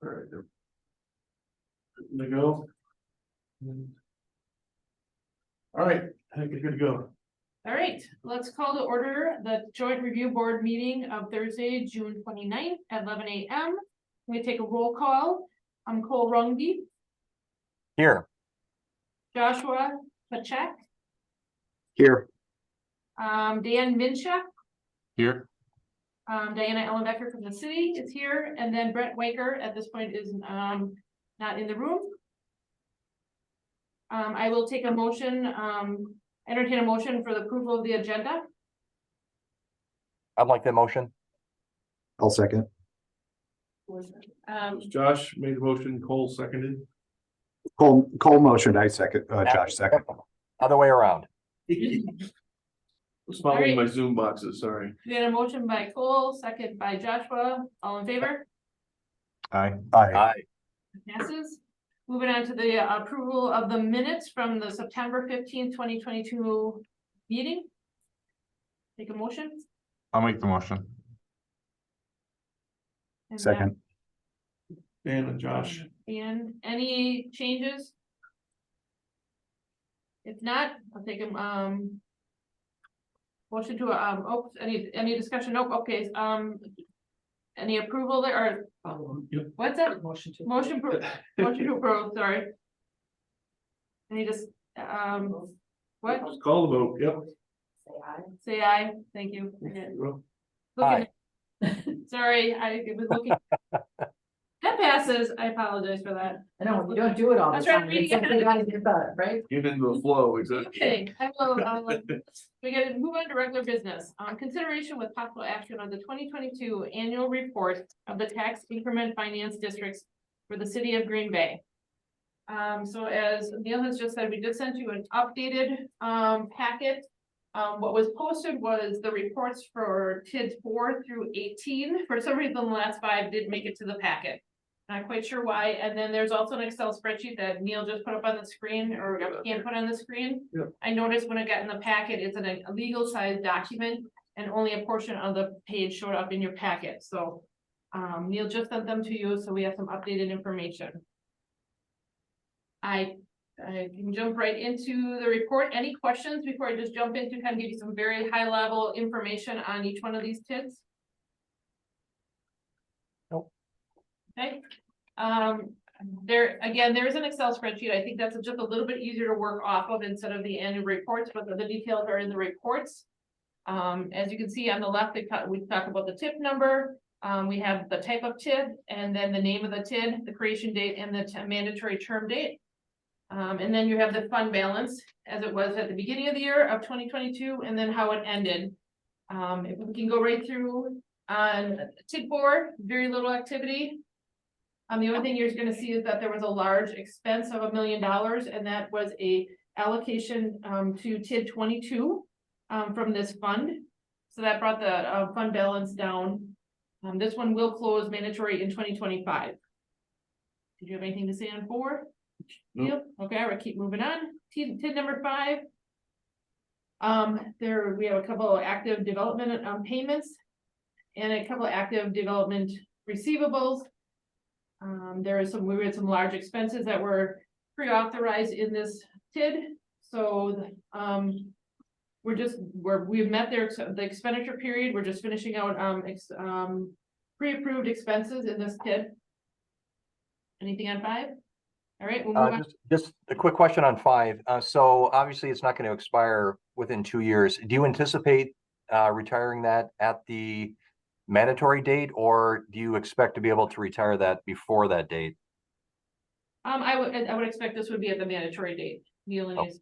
All right. Good to go. All right, I think we're good to go. All right, let's call to order the joint review board meeting of Thursday, June 29th at 11 a.m. We take a roll call. I'm Cole Runge, Here. Joshua Pachek, Here. Dan Minchuk, Here. Diana Ellenbecker from the city is here, and then Brett Waker at this point is not in the room. I will take a motion, entertain a motion for the approval of the agenda. I'd like that motion. I'll second. Josh made the motion, Cole seconded. Cole motion, I second, Josh second. Other way around. Was following All right. my Zoom boxes, sorry. We had a motion by Cole, second by Joshua. All in favor? Aye. Aye. Passes. Moving on to the approval of the minutes from the September 15th, 2022 meeting. Take a motion. I'll make the motion. And Second. Dan and Josh. And any changes? If not, I'll take a motion to any discussion? Nope. Okay. Any approval there or Yep. what's that? Motion to approve, sorry. Any just what? Call the vote, yep. Say aye. Thank you. Okay. Well, Looking- Sorry, I was looking. That passes. I apologize for that. I know, when you don't do it all the That's right, time, reading it's something you gotta get better, right? Get into the flow, exactly. Okay, I will, we gotta move on to regular business. Consideration with possible action on the 2022 annual report of the tax increment finance districts for the city of Green Bay. So as Neil has just said, we just sent you an updated, packet. What was posted was the reports for TID 4 through 18. For some reason, the last 5 didn't make it to the packet. Not quite sure why. And then there's also an Excel spreadsheet that Neil just put up on the screen or can't put on the screen. Yep. I noticed when I got in the packet, it's a legal size document and only a portion of the page showed up in your packet. So Neil just sent them to you, so we have some updated information. I can jump right into the report. Any questions before I just jump into kind of give you some very high level information on each one of these TIDs? Nope. Okay. There is an Excel spreadsheet. I think that's just a little bit easier to work off of instead of the annual reports, but the details are in the reports. As you can see on the left, we talk about the TID number. We have the type of TID and then the name of the TID, the creation date, and the mandatory term date. And then you have the fund balance as it was at the beginning of the year of 2022, and then how it ended. If we can go right through on TID 4, very little activity. The only thing you're going to see is that there was a large expense of $1 million, and that was a allocation to TID 22 from this fund. So that brought the fund balance down. This one will close mandatory in 2025. Did you have anything to say on 4? Nope. Okay, we'll keep moving on. TID number 5. There we have a couple of active development payments and a couple of active development receivables. We had some large expenses that were pre-authorized in this TID. So we've met the expenditure period. We're just finishing out pre-approved expenses in this TID. Anything on 5? All right, we'll move on. Just a quick question on 5. So obviously it's not going to expire within 2 years. Do you anticipate retiring that at the mandatory date, or do you expect to be able to retire that before that date? I would expect this would be at the mandatory date. Neil and his.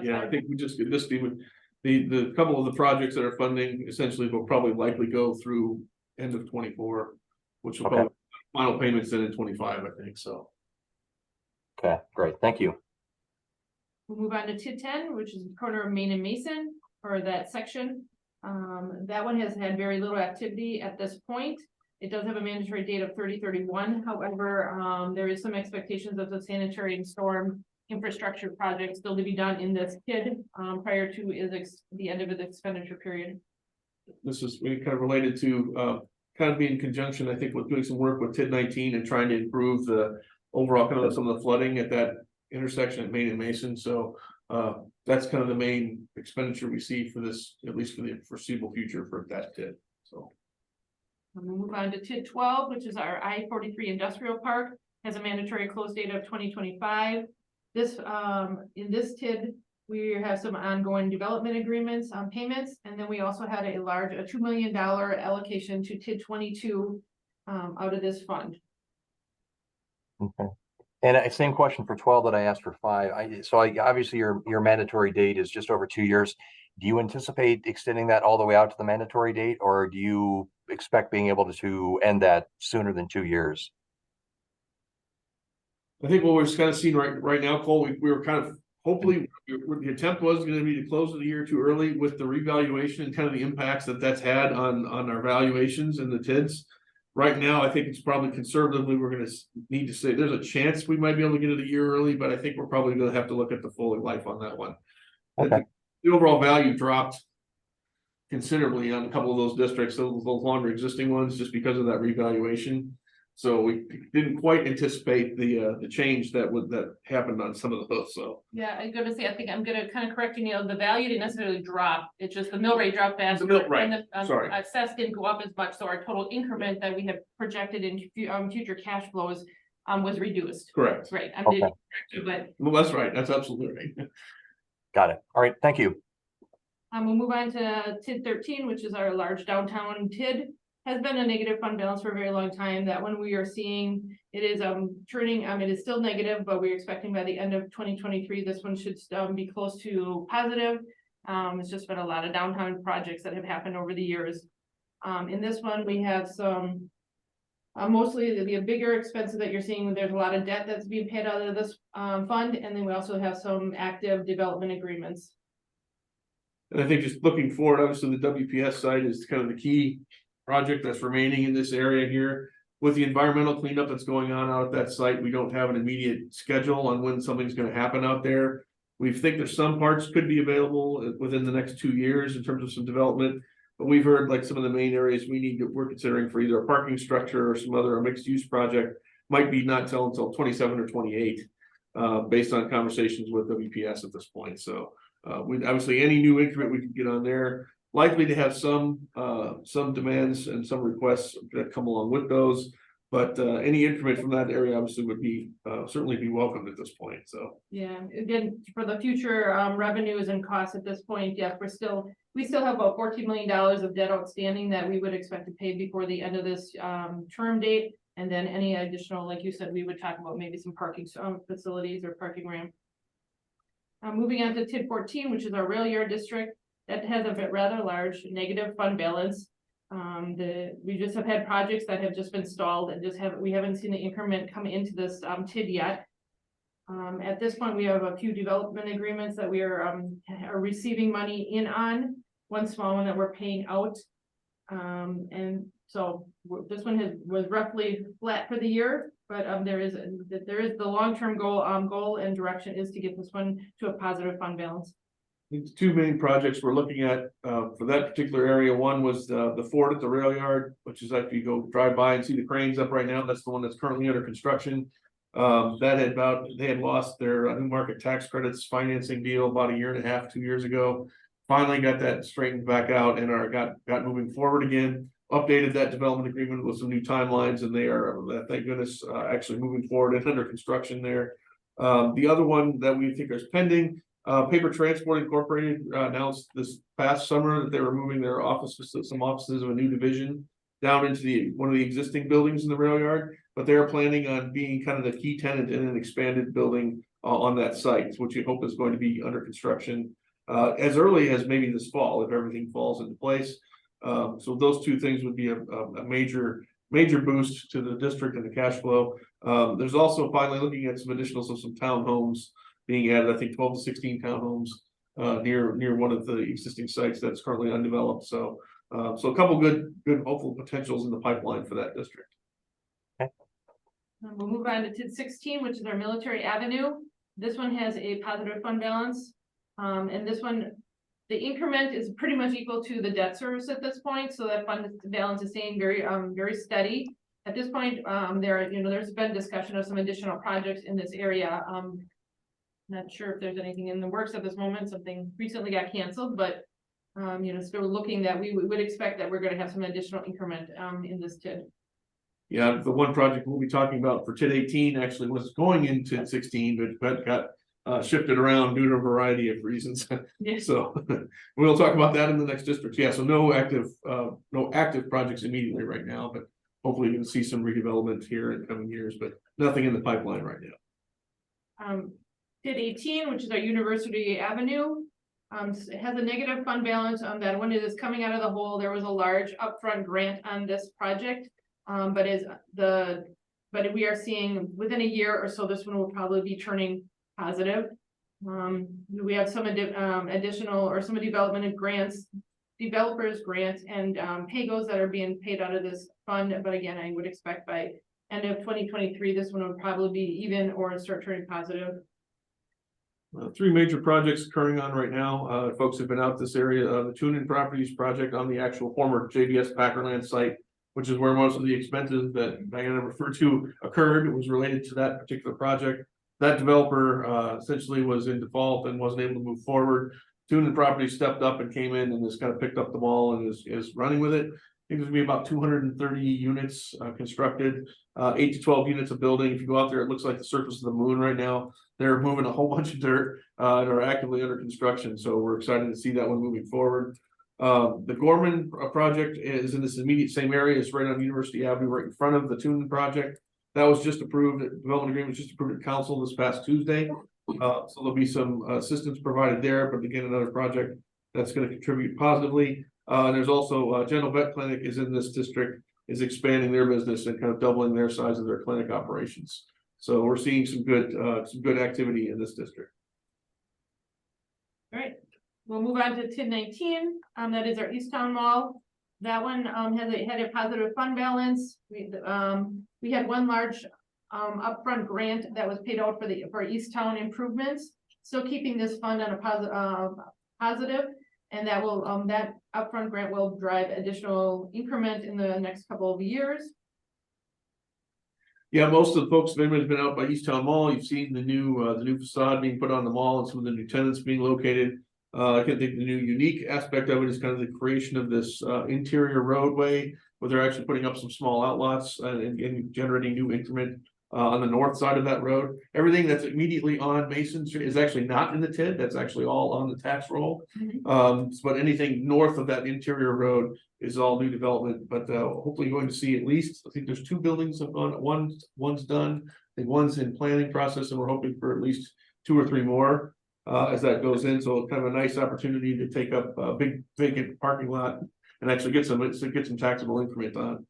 Yeah, I think we just get this be with the couple of the projects that are funding essentially will probably likely go through end of 24, which will probably final payments then in 25, I think so. Okay, great. Thank you. We'll move on to TID 10, which is the corner of Main and Mason, or that section. That one has had very little activity at this point. It does have a mandatory date of 30/31. However, there is some expectations of the sanitary and storm infrastructure project still to be done in this TID prior to the end of the expenditure period. This is kind of related to kind of be in conjunction, I think, with doing some work with TID 19 and trying to improve the overall kind of some of the flooding at that intersection at Main and Mason. So that's kind of the main expenditure we see for this, at least for the foreseeable future for that TID. So We'll move on to TID 12, which is our I-43 Industrial Park, has a mandatory close date of 2025. This, in this TID, we have some ongoing development agreements on payments, and then we also had a $2 million allocation to TID 22 out of this fund. Okay. And same question for 12 that I asked for 5. Obviously your mandatory date is just over 2 years. Do you anticipate extending that all the way out to the mandatory date, or do you expect being able to end that sooner than 2 years? I think what we're just kind of seeing right now, Cole, we were kind of hopefully the attempt was going to be to close the year too early with the revaluation and kind of the impacts that's had on our valuations and the TIDs. Right now, I think it's probably conservatively, we're going to need to say there's a chance we might be able to get it a year early, but I think we're probably going to have to look at the full life on that one. Okay. The overall value dropped considerably on a couple of those districts, those longer existing ones, just because of that revaluation. So we didn't quite anticipate the change that happened on some of those. So Yeah, I'm gonna say, I think I'm gonna kind of correct you, Neil, the value didn't necessarily drop, it's just the mill rate dropped faster. Right, And the sorry. assess didn't go up as much, so our total increment that we have projected in future cash flows was reduced. correct. Right, I'm Okay. but Well, that's right. That's absolutely right. Got it. All right. Thank you. we'll move on to TID 13, which is our large downtown TID. Has been a negative fund balance for a very long time. That one we are seeing, it is turning, it is still negative, but we're expecting by the end of 2023, this one should be close to positive. It's just been a lot of downtown projects that have happened over the years. In this one, we have some mostly the bigger expenses that you're seeing. There's a lot of debt that's being paid out of this fund, and then we also have some active development agreements. And I think just looking forward, obviously the WPS site is kind of the key project that's remaining in this area here. With the environmental cleanup that's going on out at that site, we don't have an immediate schedule on when something's going to happen out there. We think there's some parts could be available within the next 2 years in terms of some development, but we've heard like some of the main areas we're considering for either a parking structure or some other mixed use project might be not until 27 or 28, based on conversations with WPS at this point. So we obviously any new increment we can get on there. Likely to have some demands and some requests that come along with those, but any increment from that area obviously would be certainly be welcomed at this point. So Yeah, again, for the future revenues and costs at this point, yes, we still have about $14 million of debt outstanding that we would expect to pay before the end of this term date. And then any additional, like you said, we would talk about maybe some parking facilities or parking ramp. Moving on to TID 14, which is our rail yard district. That has a rather large negative fund balance. We just have had projects that have just been stalled and we haven't seen the increment come into this TID yet. At this point, we have a few development agreements that we are receiving money in on. One small one that we're paying out. And so this one was roughly flat for the year, but there is the long-term goal and direction is to get this one to a positive fund balance. the two main projects we're looking at for that particular area. One was the fort at the rail yard, which is if you go drive by and see the cranes up right now, that's the one that's currently under construction. They had lost their new market tax credits financing deal about 1.5 years, 2 years ago. Finally got that straightened back out and got moving forward again. Updated that development agreement with some new timelines, and they are, thank goodness, actually moving forward and under construction there. The other one that we think is pending, Paper Transport Incorporated announced this past summer that they were moving their some offices of a new division down into one of the existing buildings in the rail yard, but they're planning on being kind of the key tenant in an expanded building on that site, which we hope is going to be under construction as early as maybe this fall if everything falls into place. So those two things would be a major boost to the district and the cash flow. There's also finally looking at some additional some townhomes being added. I think 12 to 16 townhomes near one of the existing sites that's currently undeveloped. So a couple good hopeful potentials in the pipeline for that district. We'll move on to TID 16, which is our Military Avenue. This one has a positive fund balance. And this one, The increment is pretty much equal to the debt service at this point, so that fund balance is staying very steady. At this point, there's been discussion of some additional projects in this area. Not sure if there's anything in the works at this moment, something recently got canceled, but still looking that we would expect that we're gonna have some additional increment, in this TID. Yeah, the one project we'll be talking about for TID 18 actually was going into TID 16, but got shifted around due to a variety of reasons. Yes. So we'll talk about that in the next district. Yeah, so no active projects immediately right now, but hopefully we can see some redevelopment here in coming years, but nothing in the pipeline right now. TID 18, which is our University Avenue, it has a negative fund balance on that one. It is coming out of the hole. There was a large upfront grant on this project. But we are seeing within a year or so, this one will probably be turning positive. We have some additional or some development of grants, developers grants and pay-goes that are being paid out of this fund. But again, I would expect by end of 2023, this one would probably be even or start turning positive. Three major projects occurring on right now. Folks have been out this area, the Tunin Properties project on the actual former JBS Packerland site, which is where most of the expenses that Diana referred to occurred. It was related to that particular project. That developer essentially was in default and wasn't able to move forward. Tunin Properties stepped up and came in and just kind of picked up the ball and is running with it. I think there's gonna be about 230 units constructed, 8 to 12 units of building. If you go out there, it looks like the surface of the moon right now. They're moving a whole bunch of dirt and are actively under construction. So we're excited to see that one moving forward. The Gorman project is in this immediate same area. It's right on University Avenue, right in front of the Tunin project. That was just approved, development agreement was just approved at council this past Tuesday. So there'll be some assistance provided there, but again, another project that's going to contribute positively. And there's also General Vet Clinic is in this district, is expanding their business and kind of doubling their size of their clinic operations. So we're seeing some good activity in this district. All right, we'll move on to TID 19. That is our Easttown Mall. That one had a positive fund balance. We had one large upfront grant that was paid out for Easttown improvements. Still keeping this fund on a positive, and that will that upfront grant will drive additional increment in the next couple of years. Yeah, most of the folks, if anybody's been out by Easttown Mall, you've seen the new facade being put on the mall and some of the new tenants being located. I can think the new unique aspect of it is kind of the creation of this interior roadway where they're actually putting up some small outlots and generating new increment on the north side of that road. Everything that's immediately on Mason Street is actually not in the TID. That's actually all on the tax roll. But anything north of that interior road is all new development. But hopefully going to see at least, I think there's 2 buildings have gone. One's done. I think one's in planning process, and we're hoping for at least 2 or 3 more. As that goes in, so kind of a nice opportunity to take up a big vacant parking lot and actually get some taxable increment on.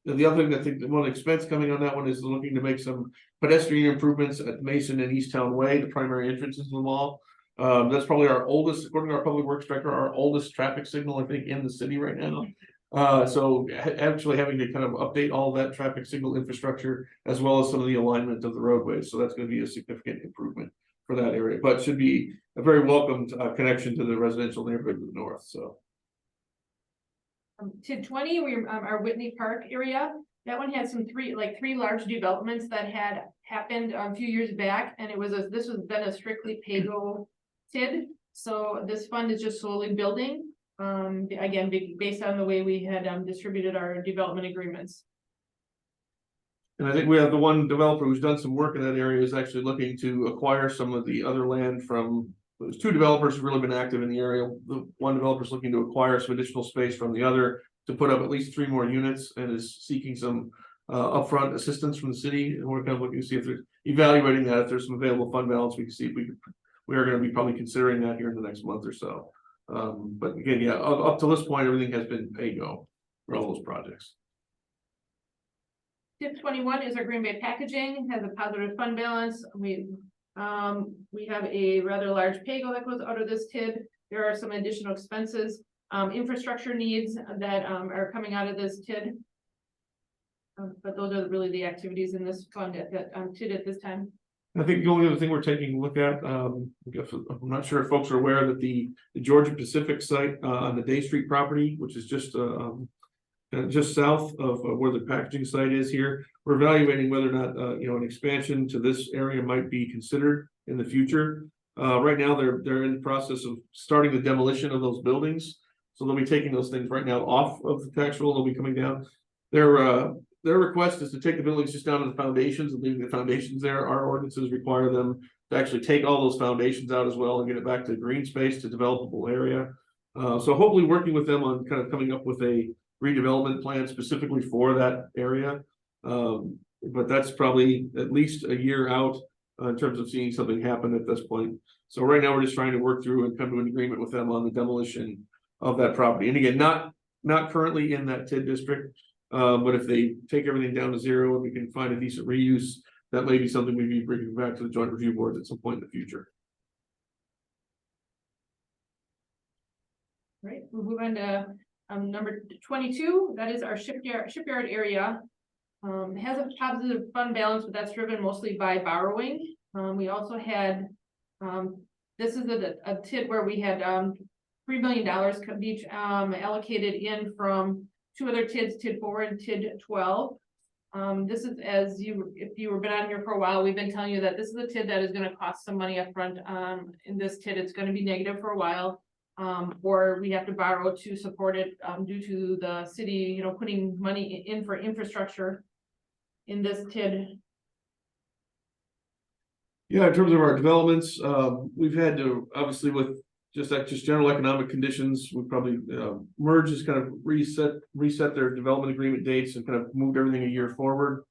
The other thing I think the one expense coming on that one is looking to make some pedestrian improvements at Mason and Easttown Way, the primary entrances to the mall. That's probably our oldest, according to our public works director, our oldest traffic signal, I think, in the city right now. So actually having to kind of update all that traffic signal infrastructure as well as some of the alignment of the roadways. So that's going to be a significant improvement for that area, but should be a very welcomed connection to the residential neighborhood to the north. So TID 20, our Whitney Park area. That one had some three large developments that had happened a few years back, and this has been a strictly pay-go TID. So this fund is just slowly building. Again, based on the way we had distributed our development agreements. and I think we have the one developer who's done some work in that area is actually looking to acquire some of the other land from. There's 2 developers who've really been active in the area. The one developer is looking to acquire some additional space from the other to put up at least 3 more units and is seeking some upfront assistance from the city. And we're kind of looking to see if they're evaluating that. If there's some available fund balance, we can see if we are going to be probably considering that here in the next month or so. But again, yeah, up to this point, everything has been pay-go for all those projects. TID 21 is our Green Bay Packaging, has a positive fund balance. We have a rather large pay-go that goes out of this TID. There are some additional expenses, infrastructure needs that are coming out of this TID. But those are really the activities in this fund at that TID at this time. I think the only other thing we're taking a look at, I'm not sure if folks are aware that the Georgia Pacific site on the Day Street property, which is just south of where the packaging site is here, we're evaluating whether or not an expansion to this area might be considered in the future. Right now, they're in the process of starting the demolition of those buildings, so they'll be taking those things right now off of the tax roll. They'll be coming down. Their request is to take the buildings just down to the foundations and leaving the foundations there. Our ordinances require them to actually take all those foundations out as well and get it back to green space, to developable area. So hopefully working with them on kind of coming up with a redevelopment plan specifically for that area. But that's probably at least a year out in terms of seeing something happen at this point. So right now we're just trying to work through and come to an agreement with them on the demolition of that property. And again, not currently in that TID district. But if they take everything down to zero and we can find a decent reuse, that may be something we'd be bringing back to the joint review boards at some point in the future. Right, we'll move on to number 22. That is our shipyard area. Has a positive fund balance, but that's driven mostly by borrowing. We also had this is a TID where we had $3 million each allocated in from two other TIDs, TID 4 and TID 12. This is, if you have been on here for a while, we've been telling you that this is a TID that is going to cost some money up front. In this TID, it's going to be negative for a while, or we have to borrow to support it due to the city, putting money in for infrastructure in this TID. Yeah, in terms of our developments, we've had to, obviously with just general economic conditions, we probably merge is kind of reset their development agreement dates and kind of moved everything a year forward.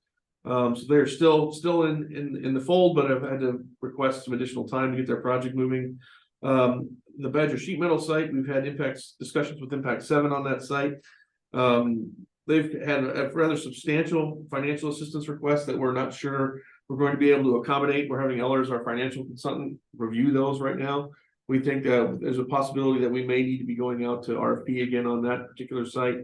So they're still in the fold, but I've had to request some additional time to get their project moving. The Badger Sheet Metal site, we've had discussions with Impact 7 on that site. They've had a rather substantial financial assistance request that we're not sure we're going to be able to accommodate. We're having Ellers, our financial consultant, review those right now. We think there's a possibility that we may need to be going out to RFP again on that particular site.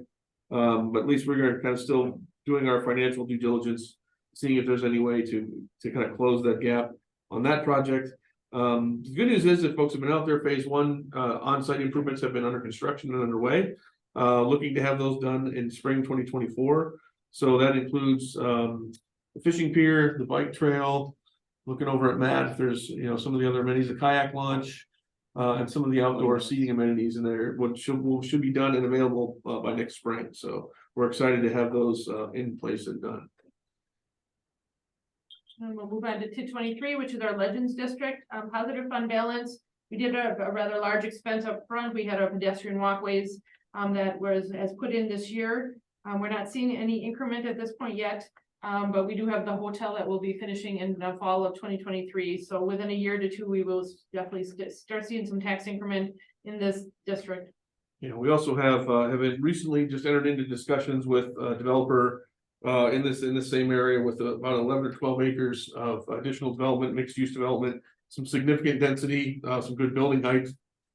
But at least we're going to kind of still doing our financial due diligence, seeing if there's any way to kind of close that gap on that project. The good news is if folks have been out there, phase 1 on-site improvements have been under construction and underway. Looking to have those done in spring 2024. So that includes the fishing pier, the bike trail, looking over at Matt if there's some of the other amenities, the kayak launch, and some of the outdoor seating amenities in there, which should be done and available by next spring. So we're excited to have those in place and done. And we'll move on to TID 23, which is our Legends District. Positive fund balance. We did a rather large expense up front. We had our pedestrian walkways that has put in this year. We're not seeing any increment at this point yet. But we do have the hotel that will be finishing in the fall of 2023. So within a year to two, we will definitely start seeing some tax increment in this district. We also have recently just entered into discussions with a developer in this same area with about 11 or 12 acres of additional development, mixed use development, some significant density, some good building height,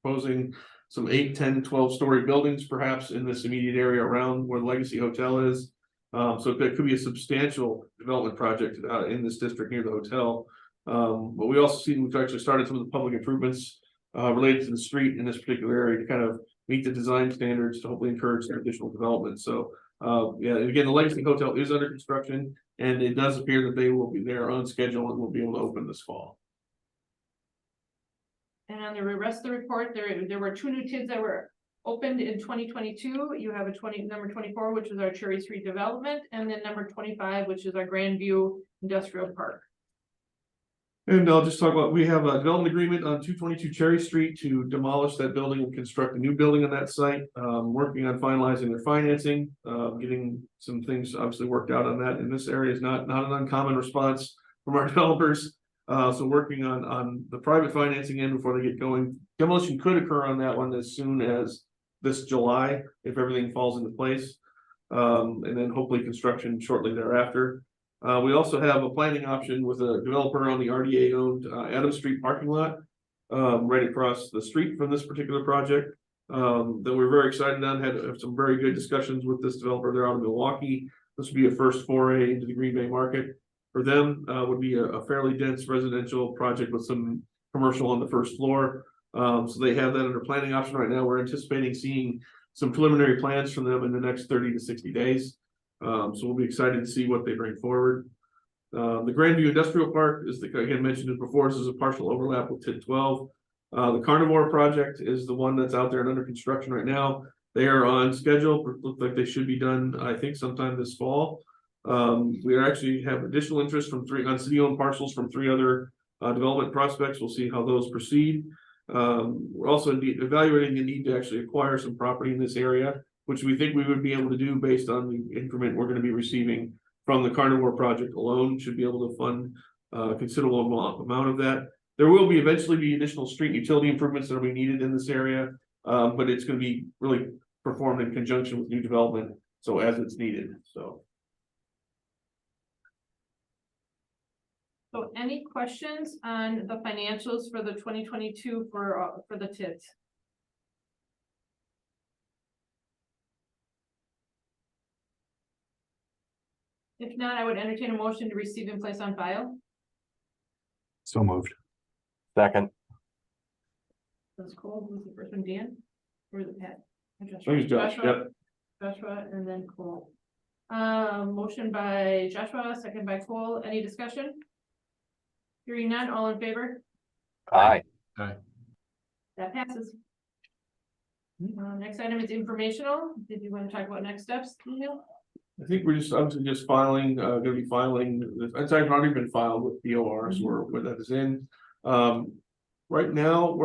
proposing some 8, 10, 12-story buildings perhaps in this immediate area around where the Legacy Hotel is. So that could be a substantial development project in this district near the hotel. But we also see we've actually started some of the public improvements related to the street in this particular area to kind of meet the design standards to hopefully encourage some additional development. So yeah, again, the Legacy Hotel is under construction and it does appear that they will be there on schedule and will be able to open this fall. And on the rest of the report, there were 2 new TIDs that were opened in 2022. You have number 24, which is our Cherry Street development, and then number 25, which is our Grandview Industrial Park. And I'll just talk about, we have a development agreement on 222 Cherry Street to demolish that building and construct a new building on that site. Working on finalizing their financing, getting some things obviously worked out on that. In this area is not an uncommon response from our developers. So working on the private financing end before they get going. Demolition could occur on that one as soon as this July, if everything falls into place. And then hopefully construction shortly thereafter. We also have a planning option with a developer on the RDA owned Adams Street parking lot, right across the street from this particular project. That we're very excited on, had some very good discussions with this developer. They're out of Milwaukee. This would be a first foray into the Green Bay market. for them, would be a fairly dense residential project with some commercial on the first floor. So they have that under planning option right now. We're anticipating seeing some preliminary plans from them in the next 30 to 60 days. So we'll be excited to see what they bring forward. The Grandview Industrial Park is, again, mentioned before, this is a partial overlap with TID 12. The Carnivore project is the one that's out there and under construction right now. They are on schedule. Look like they should be done, I think, sometime this fall. We actually have additional interest from on city-owned parcels from 3 other development prospects. We'll see how those proceed. We're also evaluating the need to actually acquire some property in this area, which we think we would be able to do based on the increment we're going to be receiving from the Carnivore project alone. Should be able to fund a considerable amount of that. There will eventually be additional street utility improvements that will be needed in this area, but it's going to be really performed in conjunction with new development, so as it's needed. So any questions on the financials for the 2022 for the TIDs? If not, I would entertain a motion to receive and place on file. So moved. Second. That's Cole. Who's the first one? Dan? Or the Pat? thanks, Josh. Yep. Joshua and then Cole. Motion by Joshua, second by Cole. Any discussion? Hearing none, all in favor? Aye. That passes. Next item is informational. Did you want to talk about next steps, Neil? I think we're just obviously just filing, gonna be filing, it's actually already been filed with DOR, so where that is in. Right now,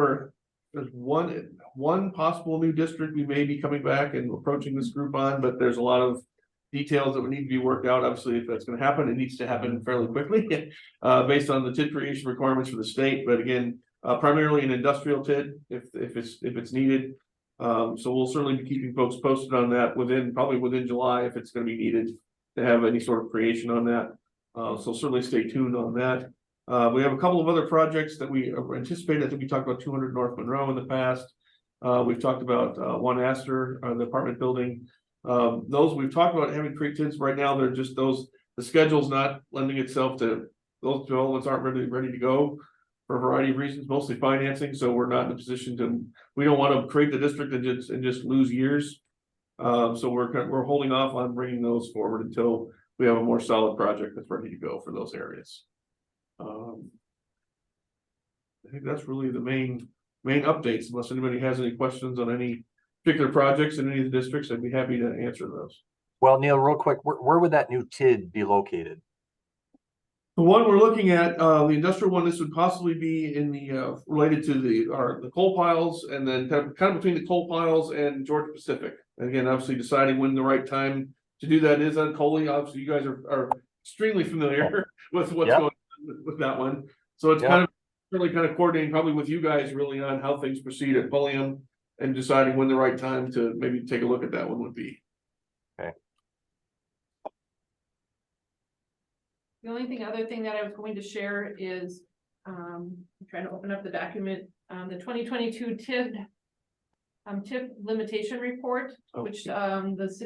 there's one possible new district we may be coming back and approaching this group on, but there's a lot of details that would need to be worked out. Obviously, if that's gonna happen, it needs to happen fairly quickly, based on the TID creation requirements for the state, but again, primarily an industrial TID, if it's needed. So we'll certainly be keeping folks posted on that probably within July, if it's gonna be needed to have any sort of creation on that. So certainly stay tuned on that. We have a couple of other projects that we anticipate. I think we talked about 200 North Monroe in the past. We've talked about 1 Astor, the apartment building. Those we've talked about having creatives right now. They're just the schedule's not lending itself to those developments aren't ready to go for a variety of reasons, mostly financing. So we're not in a position we don't want to create the district and just lose years. So we're holding off on bringing those forward until we have a more solid project that's ready to go for those areas. I think that's really the main updates, unless anybody has any questions on any particular projects in any of the districts. I'd be happy to answer those. Well, Neil, real quick, where would that new TID be located? The one we're looking at, the industrial one, this would possibly be in the related to the coal piles, and then kind of between the coal piles and Georgia Pacific. And again, obviously deciding when the right time to do that is on Coley. Obviously, you guys are extremely familiar with what's going on with that one. So it's kind of really kind of coordinating probably with you guys really on how things proceed at Pulliam and deciding when the right time to maybe take a look at that one would be. Okay. The other thing that I was going to share is, I'm trying to open up the document, the 2022 TID limitation report, which the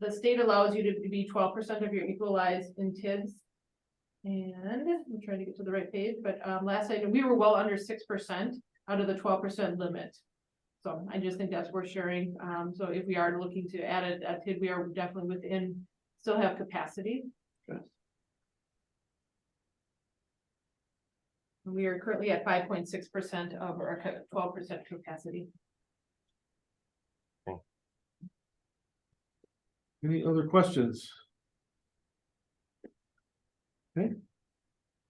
state allows you to be 12% of your equalized in TIDs. And I'm trying to get to the right page, but last item, we were well under 6% out of the 12% limit. So I just think that's worth sharing. So if we are looking to add a TID, we are definitely still have capacity. Okay. We are currently at 5.6% of our 12% capacity. Okay. Any other questions? Okay.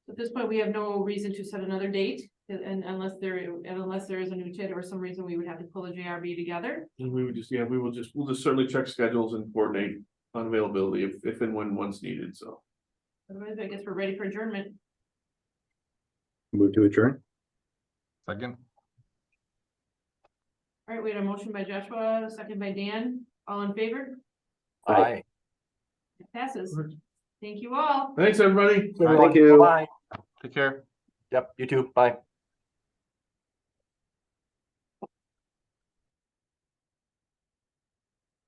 At this point, we have no reason to set another date, and unless there is a new TID or some reason we would have to pull a JRB together. And we would we'll just certainly check schedules and coordinate on availability if and when one's needed. So Otherwise, I guess we're ready for adjournment. Move to adjourn. Second. All right, we had a motion by Joshua, a second by Dan. All in favor? Aye. It passes. Thank you all. thanks, everybody. Everyone, you. bye. Take care. Yep, you too. Bye.